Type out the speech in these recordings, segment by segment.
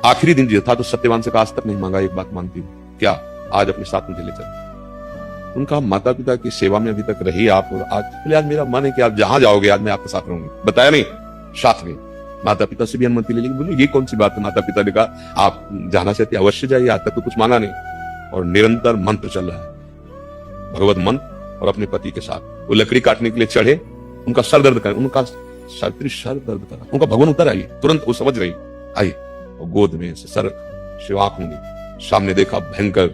आखिरी दिन जो था तो सत्यवान से कहा आज तक नहीं मांगा, एक बात मांगती हूँ, क्या आज अपने साथ मुझे ले चल। उनका माता पिता की सेवा में अभी तक रही आप, और आज मेरा मन है कि आप जहां जाओगे आज मैं आपके साथ रहूंगी। बताया नहीं, साथ में माता पिता से भी अनुमति ले ली। बोले ये कौन सी बात है। माता पिता ने कहा आप जाना चाहते अवश्य जाइए, आज तक तो कुछ मांगा नहीं। और निरंतर मंत्र चल रहा है, भगवत मंत्र। और अपने पति के साथ वो लकड़ी काटने के लिए चढ़े, उनका सर दर्द कर, उनका सर दर्द कर, उनका भगवान उतर आई, तुरंत वो समझ रही आई, और गोद में से सर से आंख मूंदी, सामने देखा भयंकर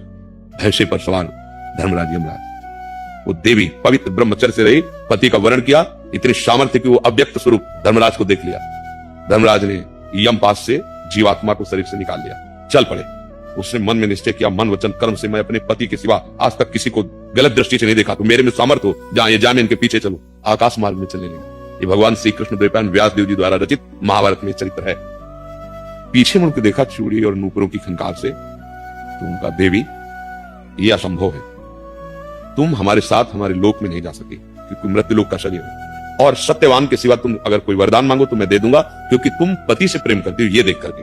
भैंसे पर सवार धर्मराज यमराज। वो देवी पवित्र ब्रह्मचर्य से रही, पति का वर्ण किया, इतनी सामर्थ्य कि वो अव्यक्त स्वरूप धर्मराज को देख लिया। धर्मराज ने यमपास से जीवात्मा को शरीर से निकाल लिया, चल पड़े। उसने मन में निश्चय किया, मन वचन कर्म से मैं अपने पति के सिवा आज तक किसी को गलत दृष्टि से नहीं देखा, तो मेरे में सामर्थ्य हो जहां ये जामे इनके पीछे चलो। आकाश मार्ग में चलने लगे। ये भगवान श्री कृष्ण द्वैपायन व्यास देव जी द्वारा रचित महाभारत में चरित्र है। पीछे मुड़ के देखा चूड़ी और नूपुरों की खंकार से, तो उनका देवी यह असंभव है, तुम हमारे साथ हमारे लोक में नहीं जा सके, क्योंकि मृत्यु लोक का शरीर है, और सत्यवान के सिवा तुम अगर कोई वरदान मांगो तो मैं दे दूंगा, क्योंकि तुम पति से प्रेम करती हो ये देख करके।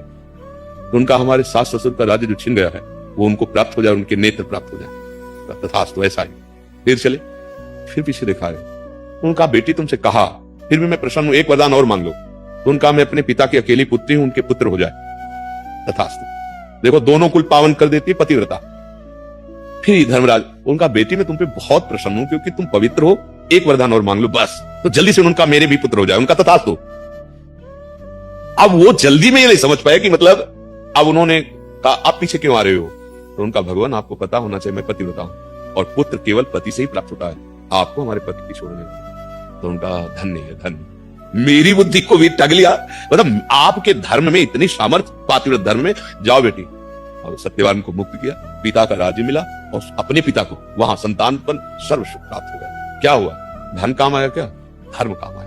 तो उनका हमारे सास ससुर का राज्य जो छिन गया है वो उनको प्राप्त हो जाए, उनके नेत्र प्राप्त हो जाए, तथास्तु ऐसा ही। फिर चले, फिर पीछे देखा है, उनका बेटी तुमसे कहा फिर भी मैं प्रसन्न हूं, एक वरदान और मांग लो। तो उनका मैं अपने पिता की अकेली पुत्री हूं, उनके पुत्र हो जाए, तथास्तु। देखो दोनों कुल पावन कर देती है पतिव्रता। फिर धर्मराज, उनका बेटी मैं तुम पे बहुत प्रसन्न हूं क्योंकि तुम पवित्र हो, एक वरदान और मांग लो बस, तो जल्दी से उनका मेरे भी पुत्र हो जाए, उनका तथास्तु। अब वो जल्दी में ये नहीं समझ पाया कि मतलब अब उन्होंने कहा आप पीछे क्यों आ रहे हो। तो उनका भगवान आपको पता होना चाहिए मैं पतिव्रता हूं, और पुत्र केवल पति से ही प्राप्त होता है, आपको हमारे पति की छोड़ने। तो उनका धन्य है, धन्य, मेरी बुद्धि को भी ठग लिया, मतलब आपके धर्म में इतनी सामर्थ्य, पातिव्रत धर्म में, जाओ बेटी। और सत्यवान को मुक्त किया, पिता का राज्य मिला, और अपने पिता को वहां संतानपन सर्व सुख प्राप्त हो गया। क्या हुआ, धन काम आया क्या, धर्म काम आया।